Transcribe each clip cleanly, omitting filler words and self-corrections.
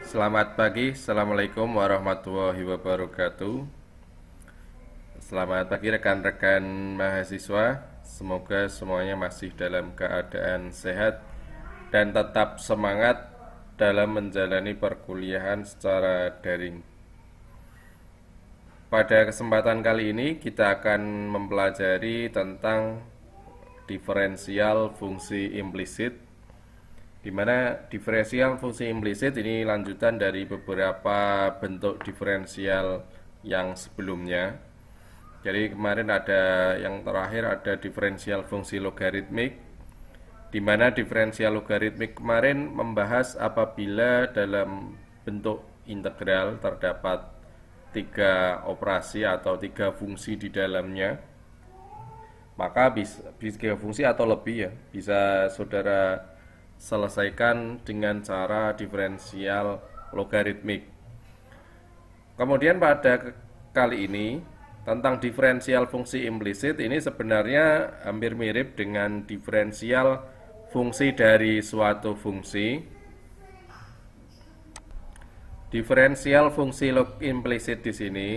Selamat pagi, Assalamualaikum warahmatullahi wabarakatuh. Selamat pagi rekan-rekan mahasiswa. Semoga semuanya masih dalam keadaan sehat dan tetap semangat dalam menjalani perkuliahan secara daring. Pada kesempatan kali ini kita akan mempelajari tentang diferensial fungsi implisit, di mana diferensial fungsi implisit ini lanjutan dari beberapa bentuk diferensial yang sebelumnya. Jadi kemarin ada yang terakhir ada diferensial fungsi logaritmik, di mana diferensial logaritmik kemarin membahas apabila dalam bentuk integral terdapat tiga operasi atau tiga fungsi di dalamnya, maka bisa tiga fungsi atau lebih ya, bisa saudara selesaikan dengan cara diferensial logaritmik. Kemudian pada kali ini tentang diferensial fungsi implisit, ini sebenarnya hampir mirip dengan diferensial fungsi dari suatu fungsi. Diferensial fungsi implisit di sini,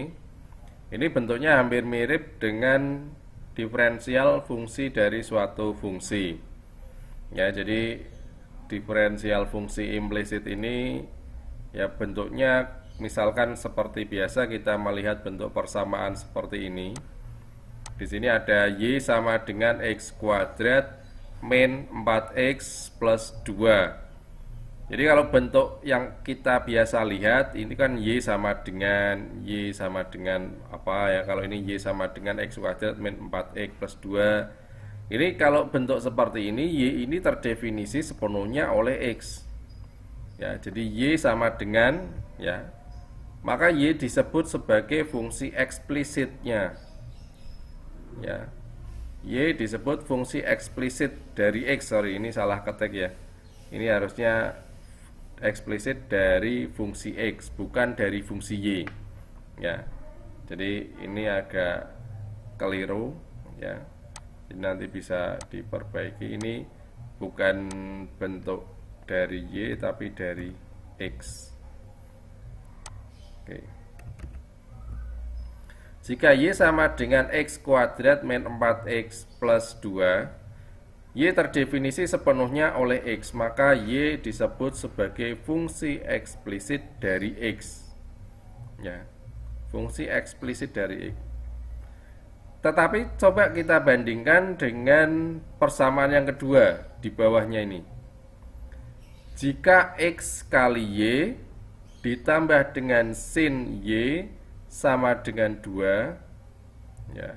ini bentuknya hampir mirip dengan diferensial fungsi dari suatu fungsi. Ya, jadi diferensial fungsi implisit ini ya bentuknya misalkan seperti biasa kita melihat bentuk persamaan seperti ini. Di sini ada y sama dengan x kuadrat min 4x plus 2. Jadi kalau bentuk yang kita biasa lihat ini kan y sama dengan apa ya? Kalau ini y sama dengan x kuadrat min 4x plus 2. Ini kalau bentuk seperti ini, y ini terdefinisi sepenuhnya oleh x. Ya, jadi y sama dengan ya. Maka y disebut sebagai fungsi eksplisitnya. Ya. Y disebut fungsi eksplisit dari x. Sorry, ini salah ketik ya. Ini harusnya eksplisit dari fungsi x, bukan dari fungsi y. Ya. Jadi ini agak keliru ya. Nanti bisa diperbaiki. Ini bukan bentuk dari y tapi dari x. Oke. Jika y sama dengan x kuadrat min 4x plus 2, y terdefinisi sepenuhnya oleh x, maka y disebut sebagai fungsi eksplisit dari x. Ya, fungsi eksplisit dari x. Tetapi coba kita bandingkan dengan persamaan yang kedua di bawahnya ini. Jika x kali y ditambah dengan sin y sama dengan 2, ya,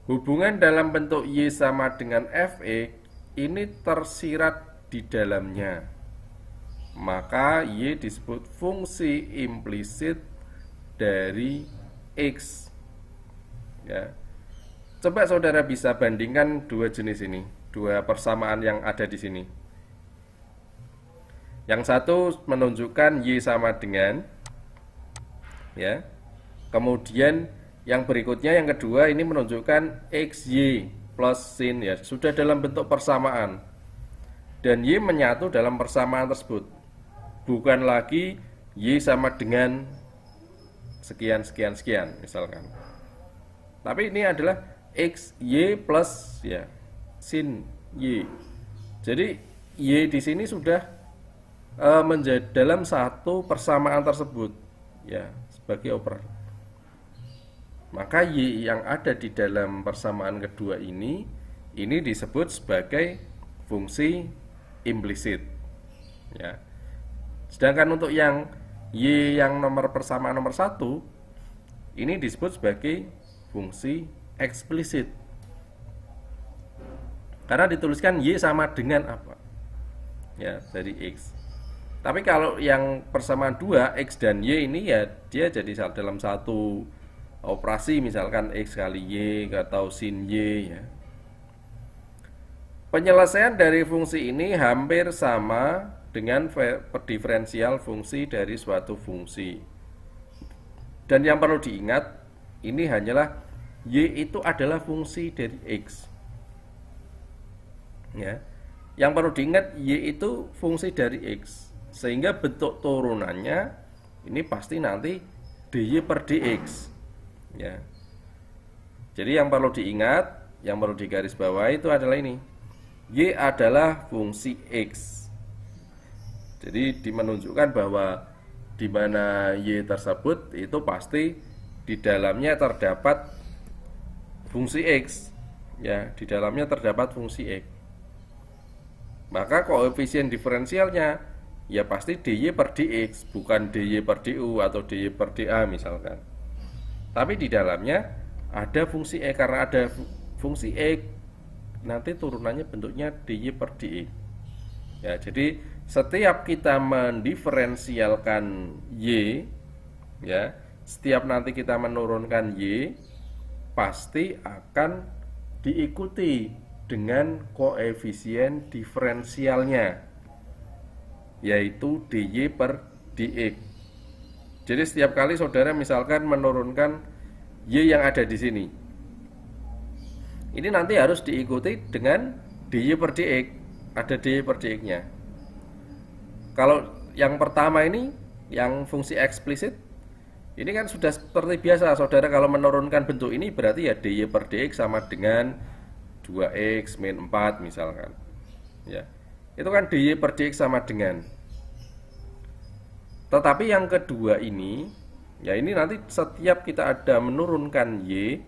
hubungan dalam bentuk y sama dengan fx ini tersirat di dalamnya. Maka y disebut fungsi implisit dari x. Ya. Coba saudara bisa bandingkan dua jenis ini, dua persamaan yang ada di sini. Yang satu menunjukkan y sama dengan, ya. Kemudian yang berikutnya, yang kedua ini menunjukkan xy plus sin, ya, sudah dalam bentuk persamaan. Dan y menyatu dalam persamaan tersebut. Bukan lagi y sama dengan sekian sekian sekian misalkan. Tapi ini adalah x y plus ya sin y. Jadi y di sini sudah menjadi dalam satu persamaan tersebut ya sebagai operan. Maka y yang ada di dalam persamaan kedua ini disebut sebagai fungsi implisit. Ya. Sedangkan untuk yang y yang nomor persamaan nomor 1 ini disebut sebagai fungsi eksplisit. Karena dituliskan y sama dengan apa? Ya, dari x. Tapi kalau yang persamaan 2 x dan y ini ya dia jadi dalam satu operasi, misalkan x kali y atau sin y ya. Penyelesaian dari fungsi ini hampir sama dengan diferensial fungsi dari suatu fungsi. Dan yang perlu diingat, ini hanyalah y itu adalah fungsi dari x. Ya. Yang perlu diingat y itu fungsi dari x. sehingga bentuk turunannya ini pasti nanti dy per dx ya. Jadi yang perlu diingat, yang perlu digarisbawahi itu adalah ini, y adalah fungsi x. Jadi menunjukkan bahwa di mana y tersebut itu pasti di dalamnya terdapat fungsi x ya, di dalamnya terdapat fungsi x. Maka koefisien diferensialnya ya pasti dy per dx, bukan dy per du atau dy per dA misalkan. Tapi di dalamnya ada fungsi x, karena ada fungsi x nanti turunannya bentuknya dy per dx. Ya, jadi setiap kita mendiferensialkan y ya, setiap nanti kita menurunkan y pasti akan diikuti dengan koefisien diferensialnya, yaitu dy per dx. Jadi setiap kali saudara misalkan menurunkan y yang ada di sini, ini nanti harus diikuti dengan dy per dx, ada dy per dx nya. Kalau yang pertama ini, yang fungsi eksplisit, ini kan sudah seperti biasa, saudara kalau menurunkan bentuk ini berarti ya dy per dx sama dengan 2x min 4 misalkan ya, itu kan dy per dx sama dengan. Tetapi yang kedua ini ya, ini nanti setiap kita ada menurunkan y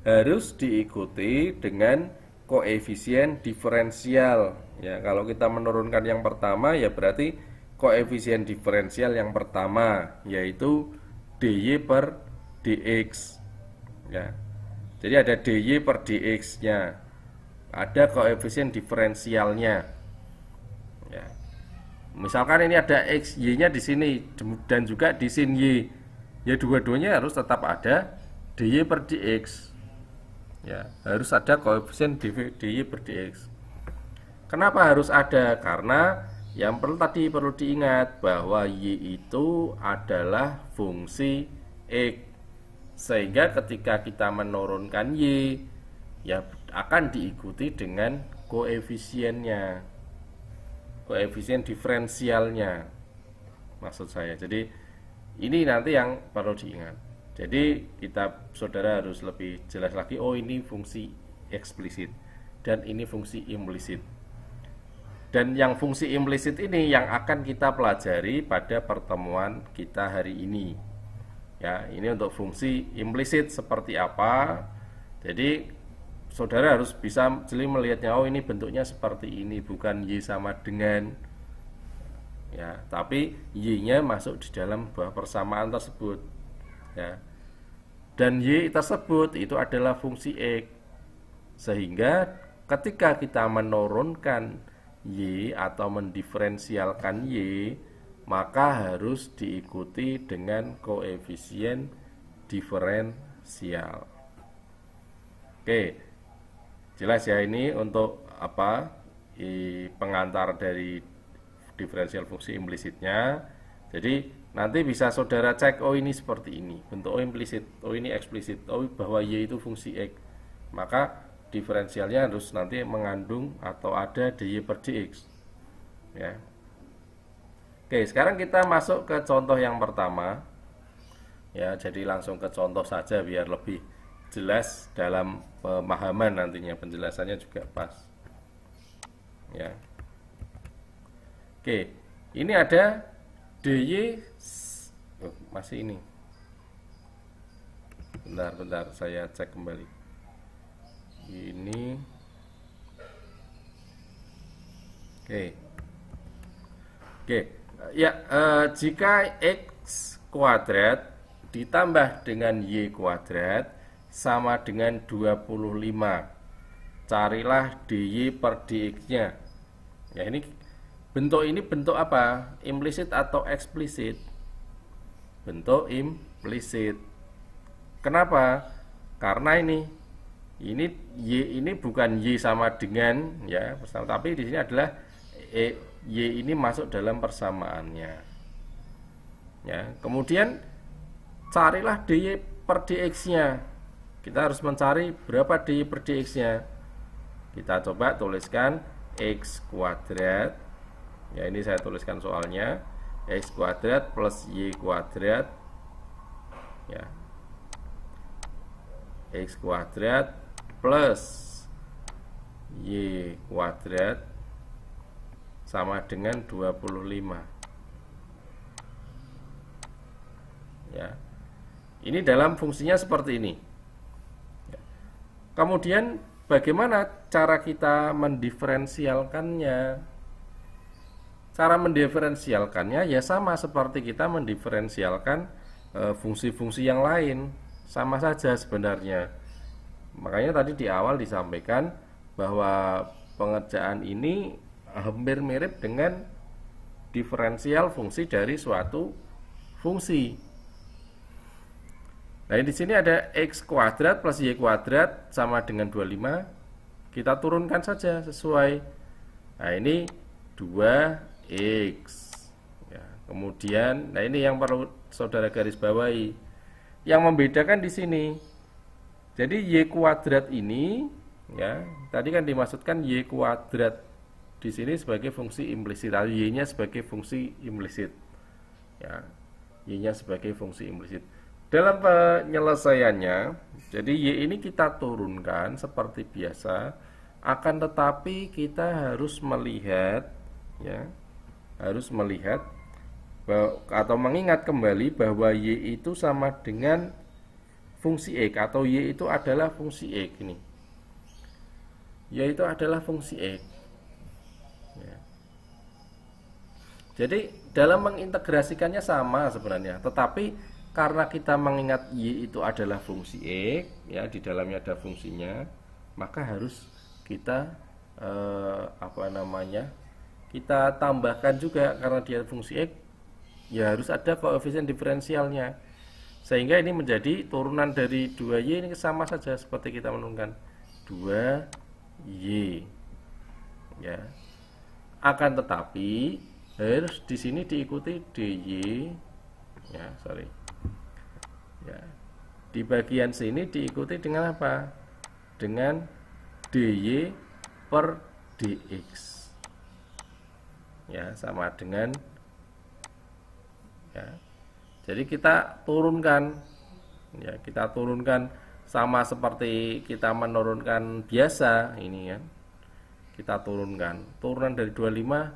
harus diikuti dengan koefisien diferensial ya. Kalau kita menurunkan yang pertama ya berarti koefisien diferensial yang pertama yaitu dy per dx ya. Jadi ada dy per dx nya, ada koefisien diferensialnya ya. Misalkan ini ada x y nya di sini dan juga di sin y ya, dua-duanya harus tetap ada dy per dx ya, harus ada koefisien dy per dx. Kenapa harus ada? Karena yang perlu diingat bahwa y itu adalah fungsi x, sehingga ketika kita menurunkan y ya akan diikuti dengan koefisiennya, koefisien diferensialnya maksud saya. Jadi ini nanti yang perlu diingat. Jadi kita, saudara harus lebih jelas lagi, oh ini fungsi eksplisit dan ini fungsi implisit. Dan yang fungsi implisit ini yang akan kita pelajari pada pertemuan kita hari ini. Ya, ini untuk fungsi implisit seperti apa. Jadi saudara harus bisa jeli melihatnya, oh ini bentuknya seperti ini, bukan y sama dengan ya, tapi y-nya masuk di dalam buah persamaan tersebut ya. Dan y tersebut itu adalah fungsi x, sehingga ketika kita menurunkan y atau mendiferensialkan y, maka harus diikuti dengan koefisien diferensial. Oke, jelas ya ini untuk apa? Pengantar dari diferensial fungsi implisitnya. Jadi nanti bisa saudara cek, oh ini seperti ini, bentuk O implisit, oh ini eksplisit, oh bahwa y itu fungsi x, maka diferensialnya harus nanti mengandung atau ada dy per dx ya. Oke, sekarang kita masuk ke contoh yang pertama ya. Jadi langsung ke contoh saja biar lebih jelas dalam pemahaman, nantinya penjelasannya juga pas ya. Oke, ini ada dy, masih ini, bentar saya cek kembali ini. Oke ya, jika x kuadrat ditambah dengan y kuadrat sama dengan 25, carilah dy per dx nya ya. Ini bentuk apa? Implisit atau eksplisit? Bentuk implisit. Kenapa? Karena ini y ini bukan y sama dengan ya, tapi di sini adalah y ini masuk dalam persamaannya ya. Kemudian carilah dy per dx nya. Kita harus mencari berapa dy per dx nya. Kita coba tuliskan x kuadrat Ya, ini saya tuliskan soalnya, x kuadrat plus y kuadrat, ya, x kuadrat plus y kuadrat sama dengan 25. Ya. Ini dalam fungsinya seperti ini. Kemudian bagaimana cara kita mendiferensialkannya? Cara mendiferensialkannya ya sama seperti kita mendiferensialkan fungsi-fungsi yang lain, sama saja sebenarnya. Makanya tadi di awal disampaikan bahwa pengerjaan ini hampir mirip dengan diferensial fungsi dari suatu fungsi. Nah, di sini ada x kuadrat plus y kuadrat sama dengan 25. Kita turunkan saja sesuai. Nah, ini 2x. Ya, kemudian, nah ini yang perlu saudara garis bawahi. Yang membedakan di sini. Jadi y kuadrat ini, ya, tadi kan dimaksudkan y kuadrat di sini sebagai fungsi implisit, atau y-nya sebagai fungsi implisit. Ya, y-nya sebagai fungsi implisit. Dalam penyelesaiannya, jadi y ini kita turunkan seperti biasa, akan tetapi kita harus melihat, ya, harus melihat atau mengingat kembali bahwa y itu sama dengan fungsi x, atau y itu adalah fungsi x ini. Y itu adalah fungsi x. Ya. Jadi dalam mengintegrasikannya sama sebenarnya, tetapi karena kita mengingat y itu adalah fungsi x, ya, di dalamnya ada fungsinya, maka harus kita kita tambahkan juga, karena dia fungsi x, ya harus ada koefisien diferensialnya, sehingga ini menjadi turunan dari 2y. Ini sama saja seperti kita menurunkan 2y, ya. Akan tetapi harus di sini diikuti dy, ya, ya, di bagian sini diikuti dengan apa? Dengan dy per dx. Ya, sama dengan, ya. Jadi kita turunkan, ya, kita turunkan sama seperti kita menurunkan biasa ini, kan. Kita turunkan. Turunan dari 25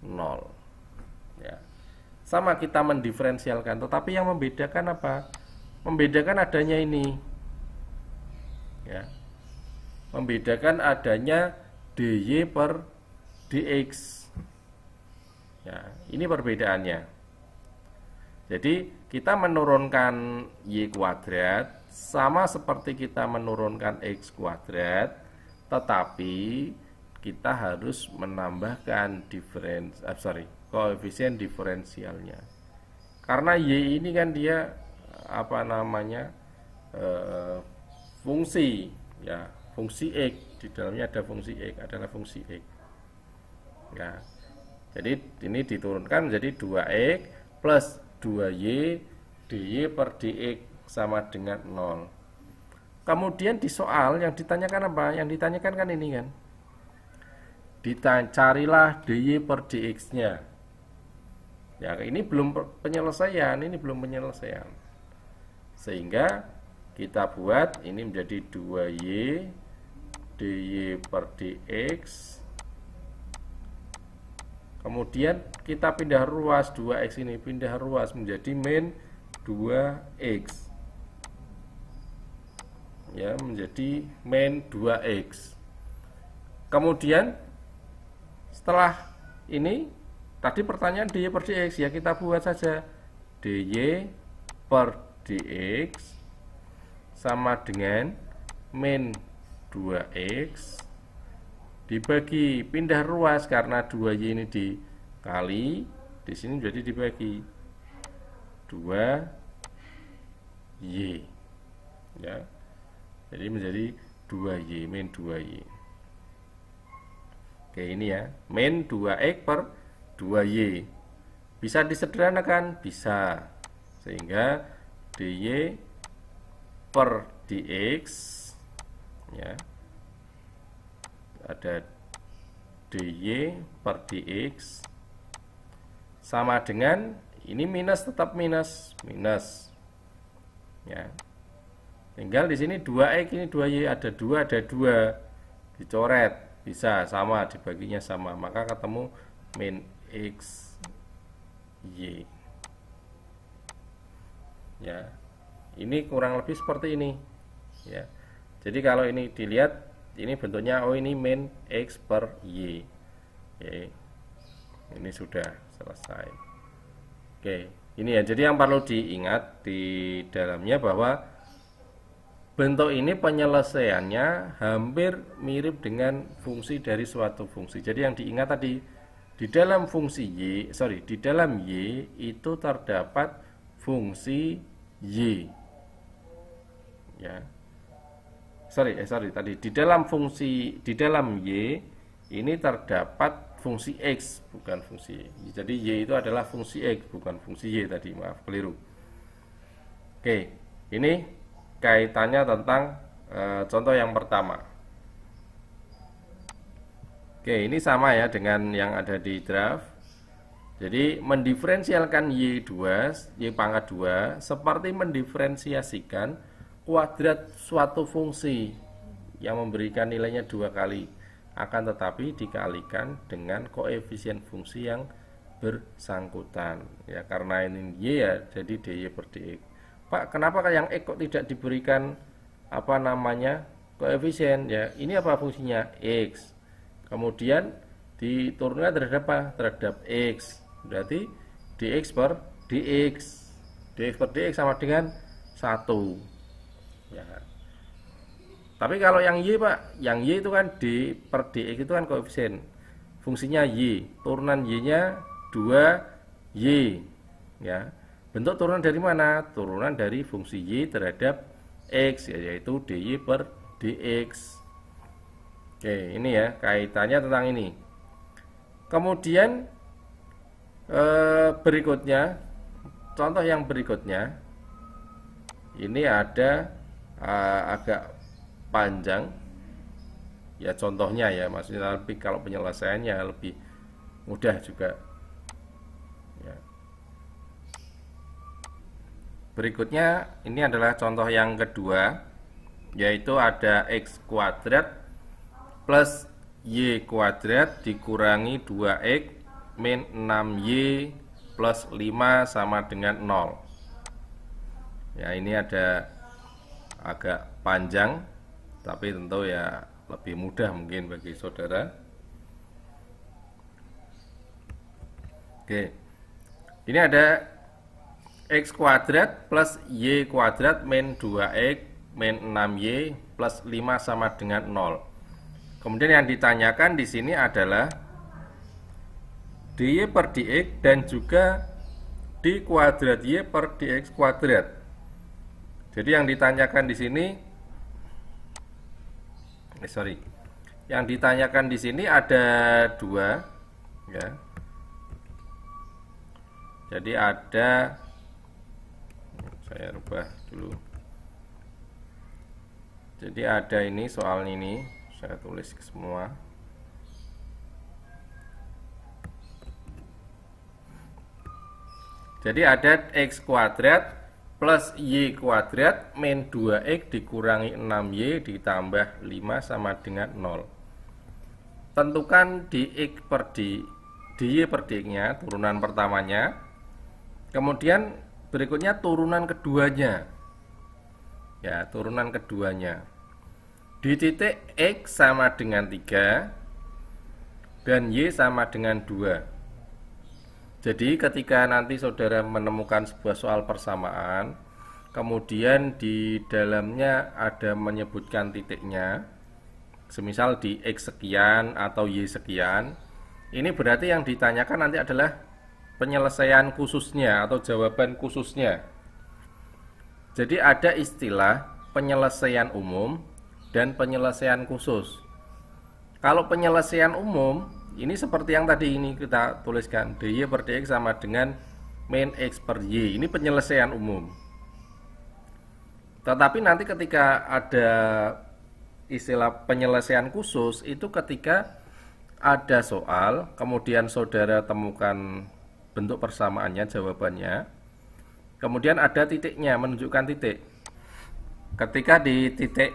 0. Ya. Sama kita mendiferensialkan, tetapi yang membedakan apa? Membedakan adanya ini, ya, membedakan adanya dy per dx. Ya, ini perbedaannya. Jadi kita menurunkan y kuadrat sama seperti kita menurunkan x kuadrat, tetapi kita harus menambahkan koefisien diferensialnya. Karena y ini kan dia fungsi, ya, fungsi x, di dalamnya ada fungsi x, adalah fungsi x, ya. Jadi ini diturunkan menjadi 2x plus 2y dy per dx sama dengan 0. Kemudian di soal yang ditanyakan apa? Yang ditanyakan kan ini, kan, carilah dy per dx nya. Ya, ini belum penyelesaian, sehingga kita buat ini menjadi 2y dy per dx. Kemudian kita pindah ruas 2x ini, pindah ruas menjadi min 2x. Ya, menjadi min 2x. Kemudian setelah ini tadi pertanyaan dy per dx, ya kita buat saja dy per dx sama dengan min 2x dibagi pindah ruas, karena 2y ini dikali, di sini jadi dibagi 2y, ya. Jadi menjadi 2y, min 2y. Oke, ini ya, min 2x per 2y. Bisa disederhanakan? Bisa. Sehingga dy per dx, ya, ada dy per dx sama dengan ini minus, tetap minus, minus. Ya. Tinggal di sini 2x, ini 2y, ada 2, ada 2. Dicoret, bisa sama, dibaginya sama. Maka ketemu min x y. Ya. Ini kurang lebih seperti ini. Ya. Jadi kalau ini dilihat, ini bentuknya ini min x per y. Oke. Ini sudah selesai. Oke, ini ya. Jadi yang perlu diingat di dalamnya bahwa bentuk ini penyelesaiannya hampir mirip dengan fungsi dari suatu fungsi. Jadi yang diingat tadi, di dalam fungsi y, di dalam y itu terdapat fungsi y. Ya. Tadi di dalam y ini terdapat fungsi x, bukan fungsi y. Jadi y itu adalah fungsi x, bukan fungsi y tadi, maaf, keliru. Oke, ini kaitannya tentang contoh yang pertama. Oke, ini sama ya dengan yang ada di draft. Jadi mendiferensialkan y2, y pangkat 2 seperti mendiferensiasikan kuadrat suatu fungsi yang memberikan nilainya 2 kali, akan tetapi dikalikan dengan koefisien fungsi yang bersangkutan. Ya, karena ini y ya, jadi dy per dx. Pak, kenapa yang x kok tidak diberikan koefisien? Ya, ini apa fungsinya? X. Kemudian diturunkan terhadap apa? Terhadap x. Berarti dx per dx. Dx per dx sama dengan 1. Ya. Tapi kalau yang y, Pak, yang y itu kan d per dx itu kan koefisien. Fungsinya y, turunan y-nya 2y. Ya. Bentuk turunan dari mana? Turunan dari fungsi y terhadap x, yaitu dy per dx. Oke, ini ya kaitannya tentang ini. Kemudian berikutnya, contoh yang berikutnya, ini ada agak panjang ya contohnya ya, maksudnya lebih, kalau penyelesaiannya lebih mudah juga ya. Berikutnya ini adalah contoh yang kedua, yaitu ada x kuadrat plus y kuadrat dikurangi 2x min 6y plus 5 sama dengan 0. Ya, ini ada agak panjang, tapi tentu ya lebih mudah mungkin bagi saudara. Oke, ini ada x kuadrat plus y kuadrat min 2x min 6y plus 5 sama dengan 0. Kemudian yang ditanyakan di sini adalah dy per dx dan juga d kuadrat y per dx kuadrat. Jadi yang ditanyakan di sini, yang ditanyakan di sini ada 2, ya. Jadi ada, saya rubah dulu. Jadi ada ini soal ini, saya tulis semua. Jadi ada x kuadrat plus y kuadrat min 2x dikurangi 6y ditambah 5 sama dengan 0. Tentukan dx per dy per dx nya, turunan pertamanya. Kemudian berikutnya turunan keduanya. Ya, turunan keduanya. Di titik x sama dengan 3 dan y sama dengan 2. Jadi ketika nanti saudara menemukan sebuah soal persamaan, kemudian di dalamnya ada menyebutkan titiknya, semisal di x sekian atau y sekian, ini berarti yang ditanyakan nanti adalah penyelesaian khususnya atau jawaban khususnya. Jadi ada istilah penyelesaian umum dan penyelesaian khusus. Kalau penyelesaian umum, ini seperti yang tadi ini kita tuliskan, dy per dx sama dengan min x per y. Ini penyelesaian umum. Tetapi nanti ketika ada istilah penyelesaian khusus, itu ketika ada soal, kemudian saudara temukan bentuk persamaannya, jawabannya. Kemudian ada titiknya, menunjukkan titik. Ketika di titik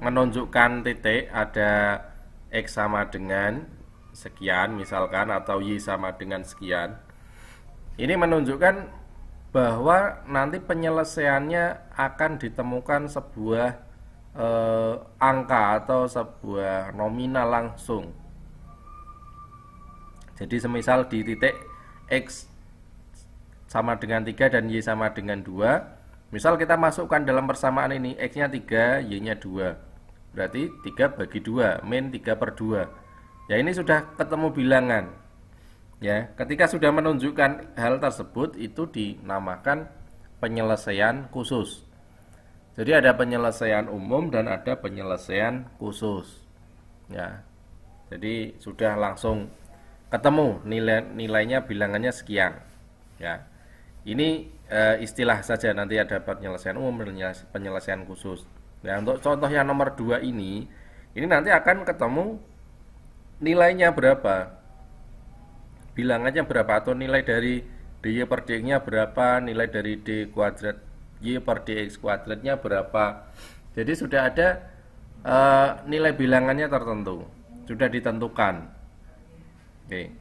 menunjukkan titik ada X sama dengan sekian misalkan, atau Y sama dengan sekian, ini menunjukkan bahwa nanti penyelesaiannya akan ditemukan sebuah angka atau sebuah nominal langsung. Jadi semisal di titik X sama dengan 3 dan Y sama dengan 2, misal kita masukkan dalam persamaan ini, X nya 3, Y nya 2, berarti 3 bagi 2, min 3/2. Ya, ini sudah ketemu bilangan. Ya, ketika sudah menunjukkan hal tersebut, itu dinamakan penyelesaian khusus. Jadi ada penyelesaian umum dan ada penyelesaian khusus. Ya, jadi sudah langsung ketemu nilainya, bilangannya sekian. Ya, ini istilah saja, nanti ada penyelesaian umum dan penyelesaian khusus. Nah, untuk contoh yang nomor 2 ini nanti akan ketemu nilainya berapa, bilangannya berapa, atau nilai dari dy per dx nya berapa, nilai dari d kuadrat y per dx kuadratnya berapa. Jadi sudah ada nilai bilangannya tertentu, sudah ditentukan. Oke.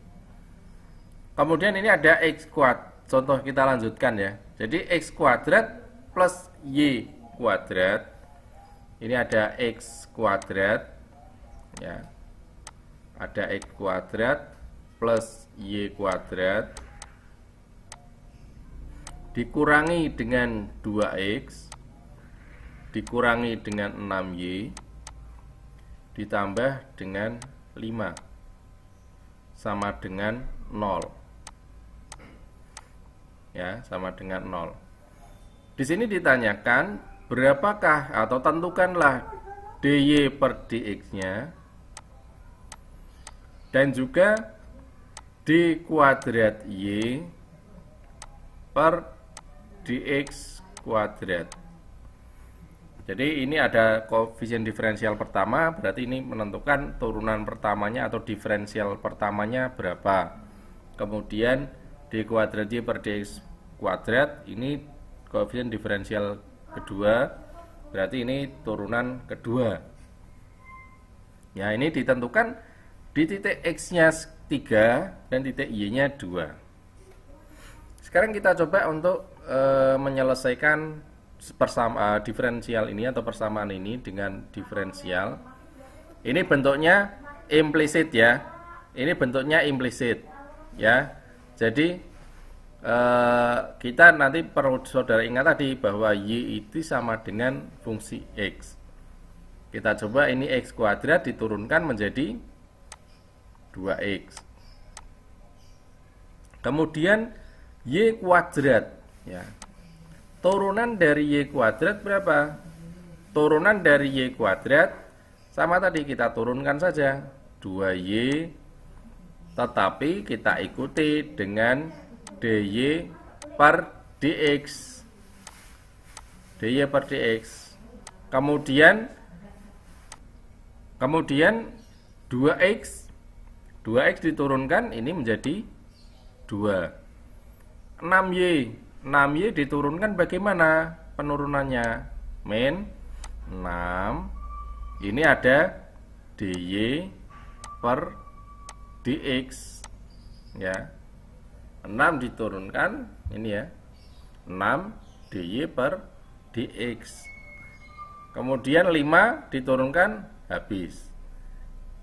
Kemudian ini ada x kuadrat. Contoh kita lanjutkan ya. Jadi x kuadrat plus y kuadrat. Ini ada x kuadrat ya. Ada x kuadrat plus y kuadrat dikurangi dengan 2x dikurangi dengan 6y ditambah dengan 5 sama dengan 0. Ya, sama dengan 0. Di sini ditanyakan berapakah, atau tentukanlah dy per dx-nya dan juga d kuadrat y per dx kuadrat. Jadi ini ada koefisien diferensial pertama, berarti ini menentukan turunan pertamanya atau diferensial pertamanya berapa. Kemudian d kuadrat y per dx kuadrat, ini koefisien diferensial kedua, berarti ini turunan kedua. Ya, ini ditentukan di titik x nya 3 dan titik y nya 2. Sekarang kita coba untuk menyelesaikan diferensial ini atau persamaan ini dengan diferensial. Ini bentuknya implisit ya. Ini bentuknya implisit ya. Jadi kita nanti perlu saudara ingat tadi bahwa y itu sama dengan fungsi x. Kita coba ini x kuadrat diturunkan menjadi 2x. Kemudian y kuadrat ya. Turunan dari y kuadrat berapa? Turunan dari y kuadrat sama tadi, kita turunkan saja 2y, tetapi kita ikuti dengan dy per dx. dy per dx. Kemudian 2x diturunkan, ini menjadi 2. 6y diturunkan, bagaimana penurunannya? Min 6. Ini ada dy per dx ya. 6 diturunkan, ini ya, 6 dy per dx. Kemudian 5 diturunkan, habis.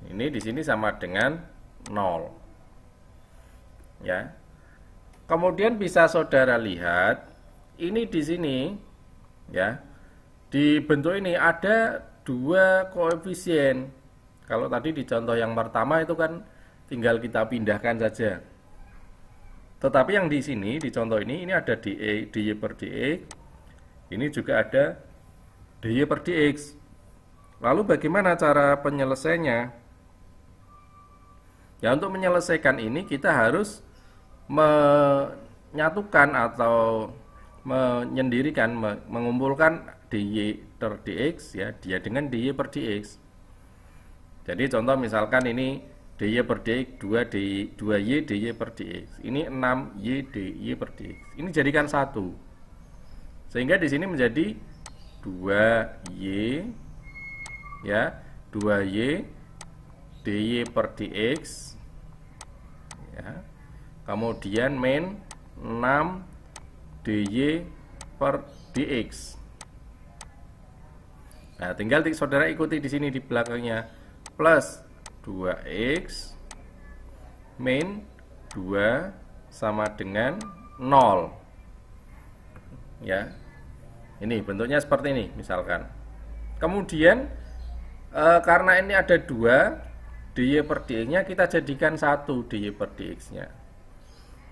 Ini di sini sama dengan 0. Ya. Kemudian bisa saudara lihat, ini di sini ya. Di bentuk ini ada 2 koefisien. Kalau tadi di contoh yang pertama itu kan tinggal kita pindahkan saja. Tetapi yang di sini, di contoh ini ada dy per dx. Ini juga ada dy per dx. Lalu bagaimana cara penyelesaiannya? Ya, untuk menyelesaikan ini kita harus menyatukan atau menyendirikan, mengumpulkan dy per dx ya, dia dengan dy per dx. Jadi contoh misalkan ini dy per dx 2y dy per dx. Ini 6y dy per dx. Ini jadikan 1. Sehingga di sini menjadi 2y ya, 2y dy per dx ya. Kemudian min 6 dy per dx. Nah, tinggal saudara ikuti di sini di belakangnya, plus 2x min 2 sama dengan 0. Ya. Ini bentuknya seperti ini misalkan. Kemudian karena ini ada 2 dy per dx-nya, kita jadikan 1 dy per dx-nya.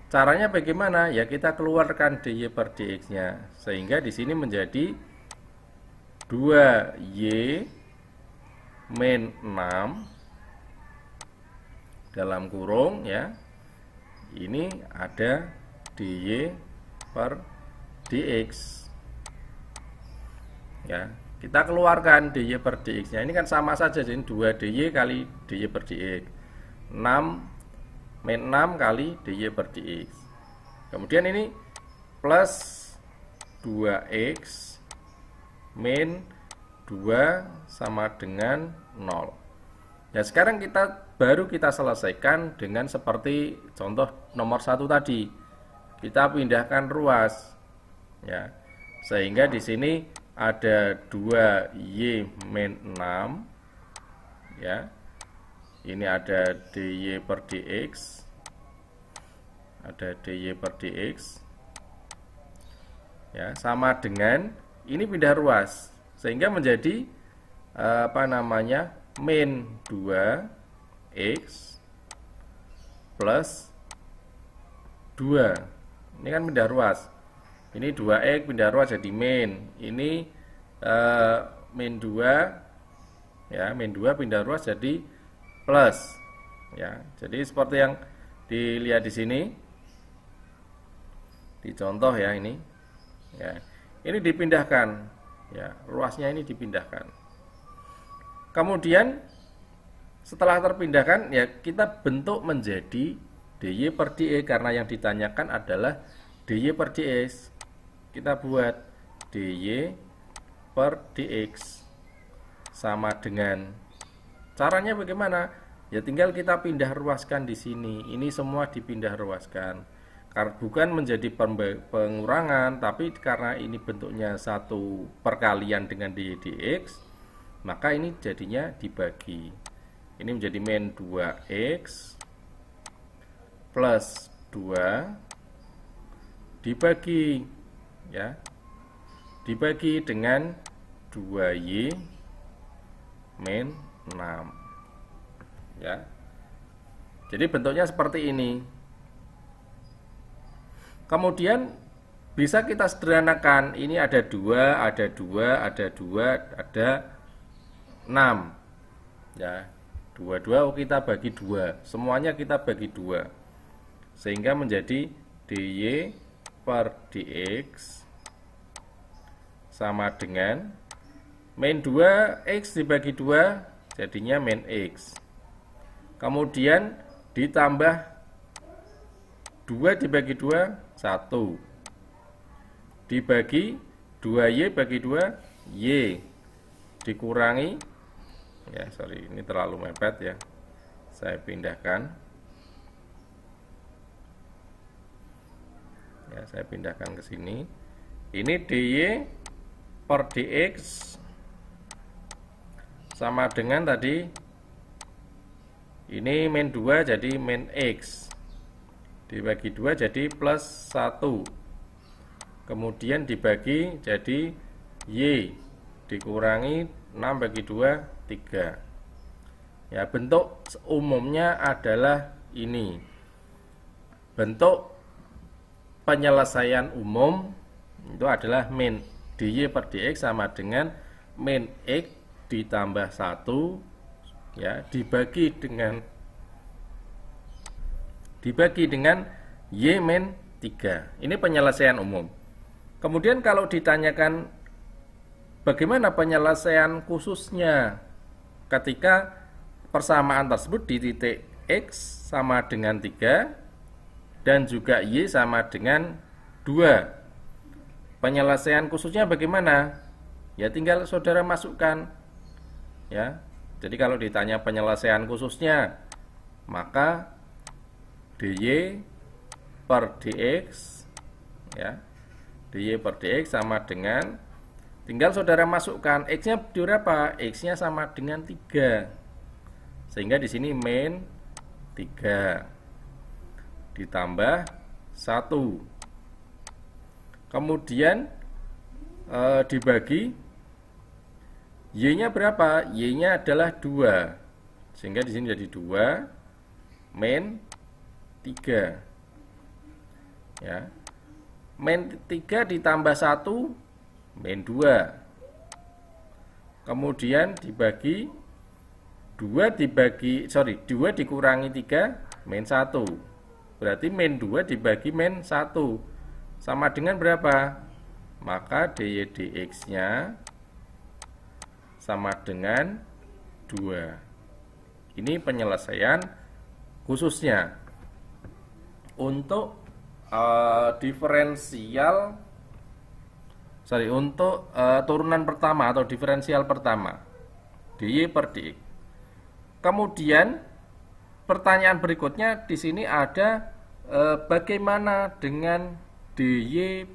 Caranya bagaimana? Ya, kita keluarkan dy per dx-nya, sehingga di sini menjadi 2y min 6 dalam kurung ya. Ini ada dy per dx. Ya, kita keluarkan dy per dx-nya. Ini kan sama saja, jadi 2 dy kali dy per dx. 6 min 6 kali dy per dx. Kemudian ini plus 2x min 2 sama dengan 0. Ya, sekarang baru kita selesaikan dengan seperti contoh nomor 1 tadi. Kita pindahkan ruas ya. Sehingga di sini ada 2y min 6 ya. Ini ada dy per dx. Ada dy per dx. Ya, sama dengan ini pindah ruas, sehingga menjadi min 2x plus 2. Ini kan pindah ruas. Ini 2x pindah ruas jadi min. Ini min 2 ya, min 2 pindah ruas jadi plus ya. Jadi seperti yang dilihat di sini di contoh ya, ini ya. Ini dipindahkan ya, ruasnya ini dipindahkan. Kemudian setelah terpindahkan ya, kita bentuk menjadi dy per dx, karena yang ditanyakan adalah dy per dx. Kita buat dy per dx sama dengan, caranya bagaimana? Ya, tinggal kita pindah ruaskan di sini. Ini semua dipindah ruaskan. Bukan menjadi pengurangan, tapi karena ini bentuknya satu perkalian dengan dy dx, maka ini jadinya dibagi. Ini menjadi min 2x plus 2 dibagi ya, dibagi dengan 2y min 6 ya. Jadi bentuknya seperti ini. Kemudian bisa kita sederhanakan. Ini ada 2, ada 2, ada 2, ada 6 ya. 2 kita bagi 2. Semuanya kita bagi 2. Sehingga menjadi dy per dx sama dengan min 2x dibagi 2 jadinya min x. Kemudian ditambah 2 dibagi 2 1 dibagi 2y bagi 2 y dikurangi ya, sorry ini terlalu mepet ya, saya pindahkan ya, saya pindahkan ke sini. Ini dy per dx sama dengan tadi, ini min 2 jadi min x dibagi 2 jadi plus 1, kemudian dibagi jadi y dikurangi 6 bagi 2 3 ya. Bentuk umumnya adalah ini. Bentuk penyelesaian umum itu adalah min dy per dx sama dengan min x ditambah 1 ya, dibagi dengan y min 3. Ini penyelesaian umum. Kemudian kalau ditanyakan bagaimana penyelesaian khususnya ketika persamaan tersebut di titik X sama dengan 3 dan juga Y sama dengan 2. Penyelesaian khususnya bagaimana? Ya tinggal saudara masukkan. Ya. Jadi kalau ditanya penyelesaian khususnya, maka dy per dx, ya, dy per dx sama dengan, tinggal saudara masukkan x-nya berapa? X-nya sama dengan 3. Sehingga di sini min 3 ditambah 1. Kemudian dibagi y-nya berapa? Y-nya adalah 2. Sehingga di sini jadi 2 min 3. Ya. Min 3 ditambah 1 min 2. Kemudian dibagi 2 dikurangi 3 min 1. Berarti min 2 dibagi min 1 sama dengan berapa? Maka dy dx-nya sama dengan 2. Ini penyelesaian khususnya. Untuk turunan pertama atau diferensial pertama, dy per dx. Kemudian pertanyaan berikutnya di sini ada bagaimana dengan dy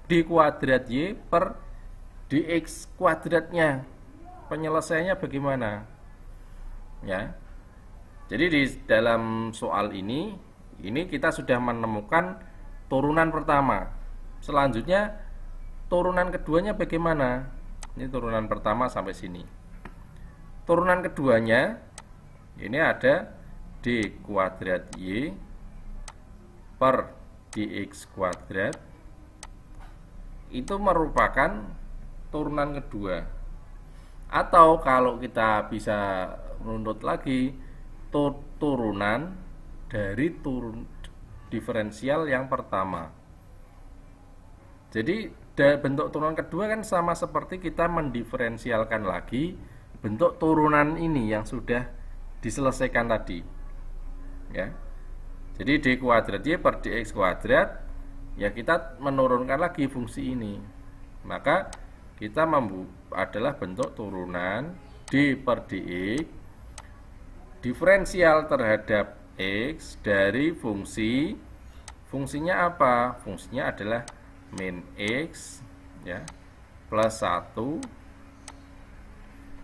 d kuadrat y per dx kuadratnya, penyelesaiannya bagaimana? Ya, jadi di dalam soal ini kita sudah menemukan turunan pertama. Selanjutnya turunan keduanya bagaimana? Ini turunan pertama sampai sini. Turunan keduanya ini ada d kuadrat y per dx kuadrat. Itu merupakan turunan kedua. Atau kalau kita bisa menuntut lagi, turunan dari diferensial yang pertama. Jadi bentuk turunan kedua kan sama seperti kita mendiferensialkan lagi bentuk turunan ini yang sudah diselesaikan tadi. Ya. Jadi d kuadrat y per dx kuadrat, ya kita menurunkan lagi fungsi ini. Maka kita adalah bentuk turunan d per dx diferensial terhadap x dari fungsinya apa? Fungsinya adalah min x, ya, plus 1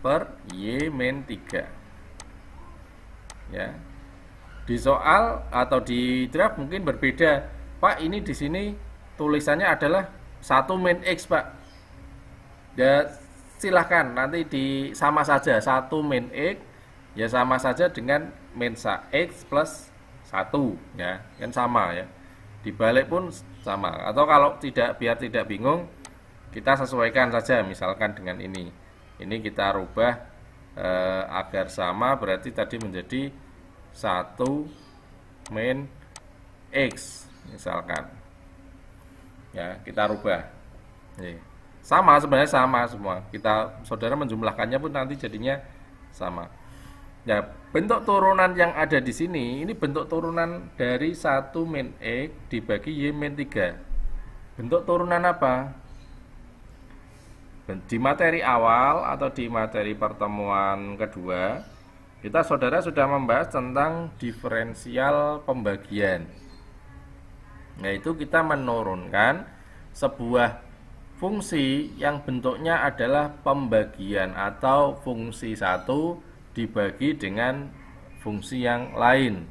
per y min 3. Ya. Di soal atau di draft mungkin berbeda. Pak, ini di sini tulisannya adalah 1 min x, Pak. Ya, silahkan nanti sama saja 1 min x, ya sama saja dengan min x plus 1, ya, kan sama ya. Dibalik pun sama. Atau kalau biar tidak bingung, kita sesuaikan saja misalkan dengan ini. Ini kita rubah agar sama, berarti tadi menjadi 1 min x misalkan. Ya, kita rubah. Sama, sebenarnya sama semua. Saudara menjumlahkannya pun nanti jadinya sama. Ya, bentuk turunan yang ada di sini, ini bentuk turunan dari 1 min x dibagi y min 3. Bentuk turunan apa? Di materi awal atau di materi pertemuan kedua, saudara sudah membahas tentang diferensial pembagian. Yaitu kita menurunkan sebuah fungsi yang bentuknya adalah pembagian atau fungsi 1 dibagi dengan fungsi yang lain.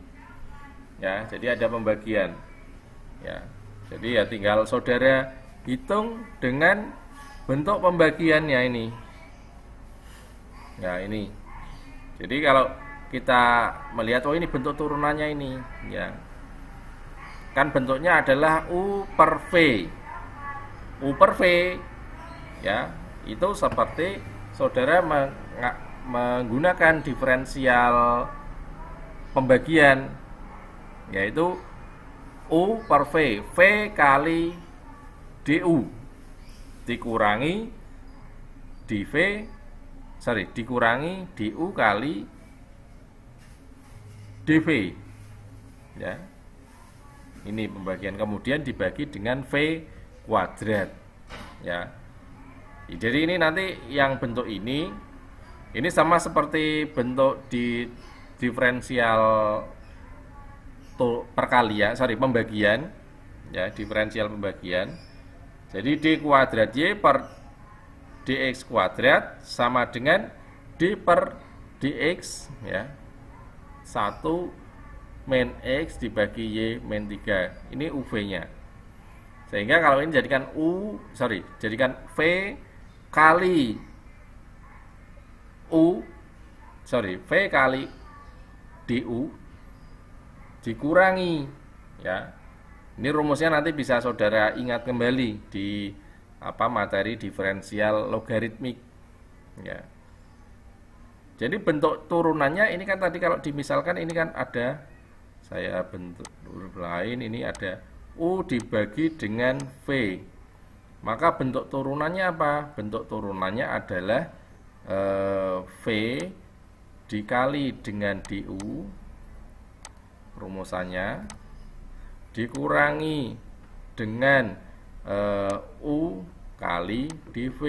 Ya, jadi ada pembagian. Ya. Jadi ya tinggal saudara hitung dengan bentuk pembagiannya ini. Ya, ini. Jadi kalau kita melihat, oh ini bentuk turunannya ini, ya. Kan bentuknya adalah U per V. U per V, ya, itu seperti saudara menggunakan diferensial pembagian, yaitu U per V, V kali DU dikurangi dikurangi DU kali dv. Ya. Ini pembagian, kemudian dibagi dengan v kuadrat. Ya. Jadi ini nanti yang bentuk ini sama seperti bentuk di diferensial pembagian, ya, diferensial pembagian. Jadi d kuadrat y per dx kuadrat sama dengan d per dx, ya, 1 min x dibagi y min 3. Ini uv-nya. Sehingga kalau ini jadikan v kali v kali du dikurangi, ya. Ini rumusnya nanti bisa saudara ingat kembali di materi diferensial logaritmik, ya. Jadi bentuk turunannya ini kan tadi kalau dimisalkan ini kan ada, saya bentuk huruf lain, ini ada u dibagi dengan v. Maka bentuk turunannya apa? Bentuk turunannya adalah v dikali dengan du, rumusannya, dikurangi dengan u kali dv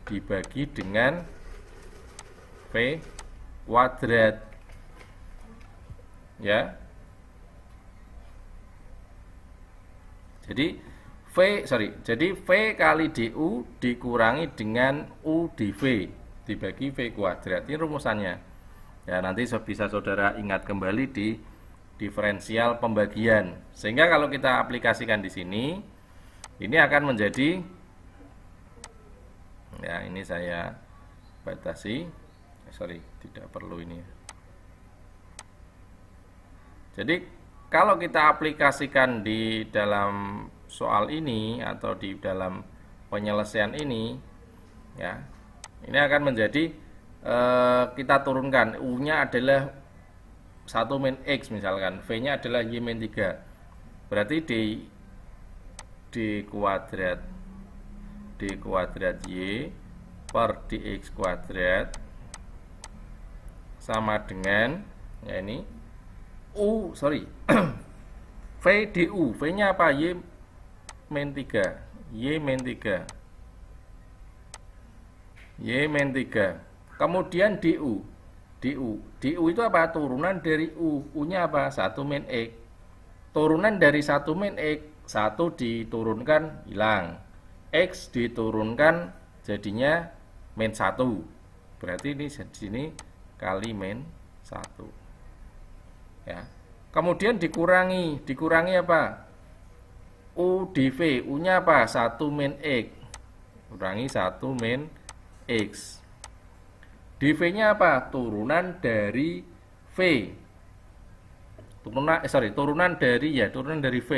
dibagi dengan v kuadrat, ya. Jadi v kali du dikurangi dengan u dv dibagi v kuadrat. Ini rumusannya. Ya, nanti bisa saudara ingat kembali di diferensial pembagian. Sehingga kalau kita aplikasikan di sini, ini akan menjadi, ya, ini saya batasi. Tidak perlu ini. Jadi kalau kita aplikasikan di dalam soal ini atau di dalam penyelesaian ini, ya, ini akan menjadi kita turunkan, u-nya adalah 1 min x misalkan, v-nya adalah y min 3. Berarti d kuadrat y per dx kuadrat sama dengan, ya, ini v du, v-nya apa? Y min 3. Kemudian du itu apa? Turunan dari u-nya apa? 1 min x. Turunan dari 1 min x, 1 diturunkan hilang, x diturunkan jadinya min 1. Berarti ini di sini kali min 1. Ya. Kemudian dikurangi apa? U dv, u-nya apa? 1 min x. Kurangi 1 min x. dv-nya apa? Turunan dari v. Turunan dari v.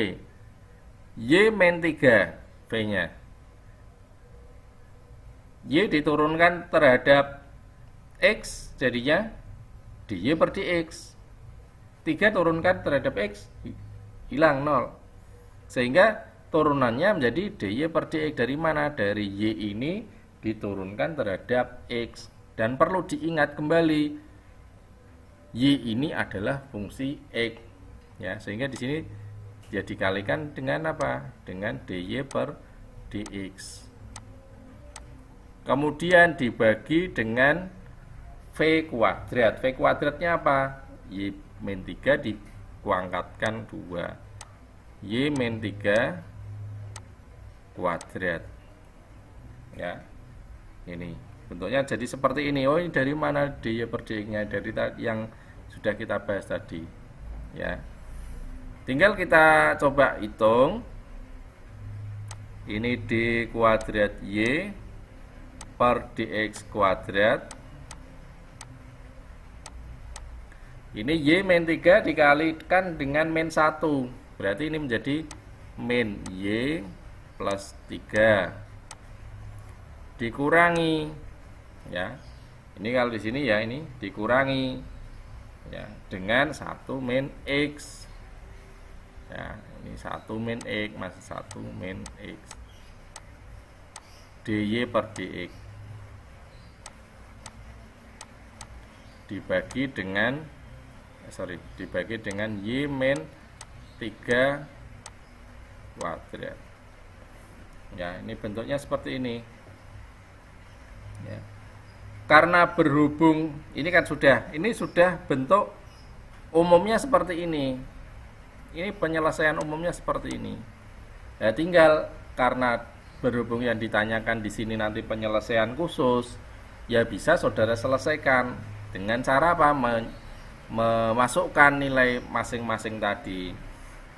Y min 3 v-nya. Y diturunkan terhadap x jadinya dy per dx. 3 turunkan terhadap x, hilang 0. Sehingga turunannya menjadi dy per dx. Dari mana? Dari y ini diturunkan terhadap x. Dan perlu diingat kembali, y ini adalah fungsi x, ya. Sehingga di sini ya dikalikan dengan apa? Dengan dy per dx. Kemudian dibagi dengan v kuadrat. V kuadratnya apa? Y min 3 dikuangkatkan 2. Y min 3 kuadrat. Ya. Ini bentuknya jadi seperti ini. Oh, ini dari mana dy per dx-nya? Dari yang sudah kita bahas tadi. Ya. Tinggal kita coba hitung. Ini d kuadrat y per dx kuadrat. Ini y min 3 dikalikan dengan min 1. Berarti ini menjadi min y plus 3. Dikurangi, ya. Ini kalau di sini ya ini dikurangi, ya, dengan 1 min x. Ya, ini 1 min x masih 1 min x. dy per dx dibagi dengan dibagi dengan Y min 3 kuadrat. Ya, ini bentuknya seperti ini. Ya. Karena berhubung ini kan sudah bentuk umumnya seperti ini. Ini penyelesaian umumnya seperti ini. Ya, tinggal karena berhubung yang ditanyakan di sini nanti penyelesaian khusus, ya bisa saudara selesaikan dengan cara apa? Memasukkan nilai masing-masing tadi.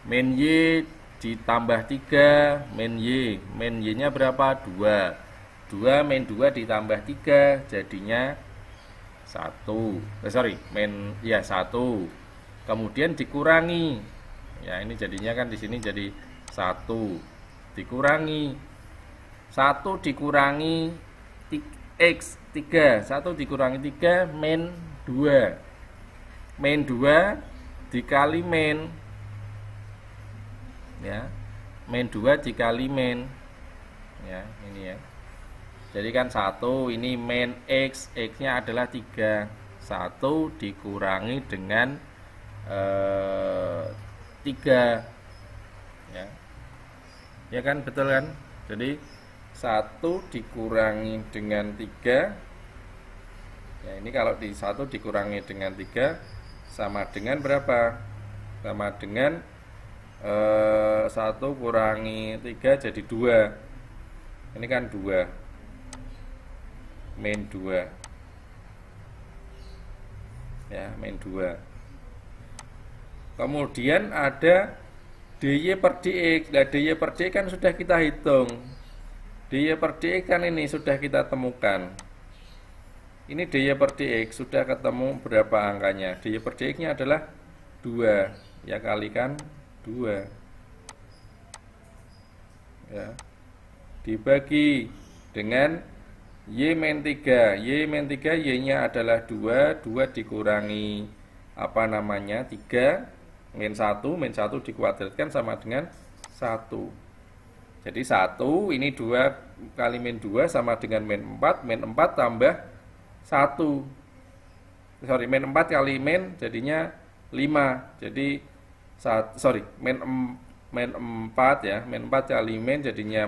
Min Y ditambah 3, min Y-nya berapa? 2. 2 min 2 ditambah 3 jadinya 1. 1. Kemudian dikurangi. Ya, ini jadinya kan di sini jadi 1 dikurangi 1 dikurangi X 3, 1 dikurangi 3 min 2. Min 2 dikali min. Ya. Min 2 dikali min. Ya, ini ya. Jadi kan 1 ini min X, X-nya adalah 3. 1 dikurangi dengan 3. Ya. Ya kan, betul kan? Jadi 1 dikurangi dengan 3. Ya, ini kalau di 1 dikurangi dengan 3 sama dengan berapa? Sama dengan 1 kurangi 3 jadi 2. Ini kan 2. Min 2. Ya, min 2. Kemudian ada dy per dx. Nah, dy per dx kan sudah kita hitung. Dy per dx kan ini sudah kita temukan. Ini dy per dx sudah ketemu berapa angkanya? Dy per dx-nya adalah 2. Ya, kalikan 2. Ya. Dibagi dengan y min 3. Y min 3 y-nya adalah 2. 2 dikurangi 3. Min 1 dikuadratkan sama dengan 1. Jadi 1 ini 2 kali min 2 sama dengan min 4. Min 4 tambah 1. Min 4 kali min jadinya 5. Jadi min 4 ya. Min 4 kali min jadinya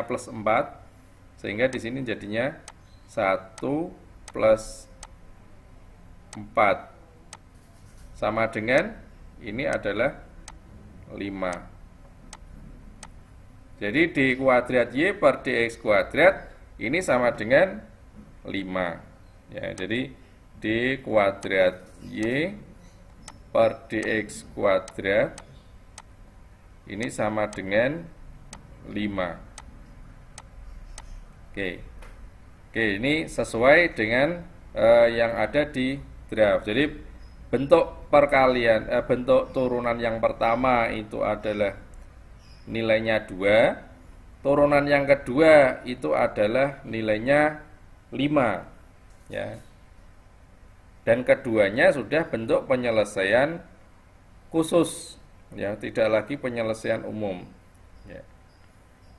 plus 4. Sehingga di sini jadinya 1 plus 4 sama dengan ini adalah 5. Jadi d kuadrat y per dx kuadrat ini sama dengan 5. Ya, jadi d kuadrat y per dx kuadrat ini sama dengan 5. Oke, ini sesuai dengan yang ada di draft. Jadi bentuk perkalian, bentuk turunan yang pertama itu adalah nilainya 2. Turunan yang kedua itu adalah nilainya 5. Ya. Dan keduanya sudah bentuk penyelesaian khusus. Ya, tidak lagi penyelesaian umum. Ya.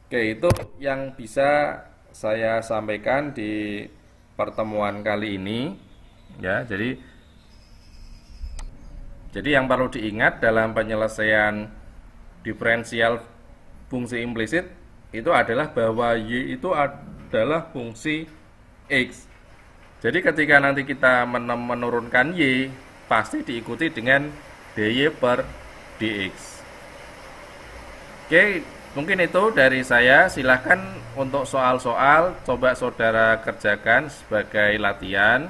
Oke, itu yang bisa saya sampaikan di pertemuan kali ini. Ya, jadi yang perlu diingat dalam penyelesaian diferensial fungsi implisit itu adalah bahwa y itu adalah fungsi x. Jadi ketika nanti kita menurunkan y pasti diikuti dengan dy per dx. Oke, mungkin itu dari saya. Silahkan untuk soal-soal coba saudara kerjakan sebagai latihan.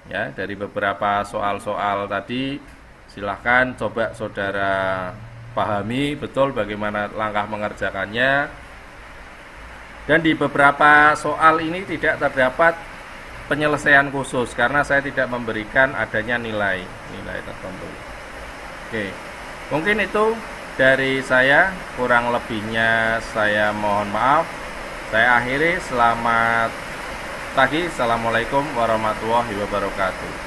Ya, dari beberapa soal-soal tadi silahkan coba saudara pahami betul bagaimana langkah mengerjakannya. Dan di beberapa soal ini tidak terdapat penyelesaian khusus karena saya tidak memberikan adanya nilai tertentu. Oke, mungkin itu dari saya, kurang lebihnya saya mohon maaf. Saya akhiri, selamat pagi, assalamualaikum warahmatullahi wabarakatuh.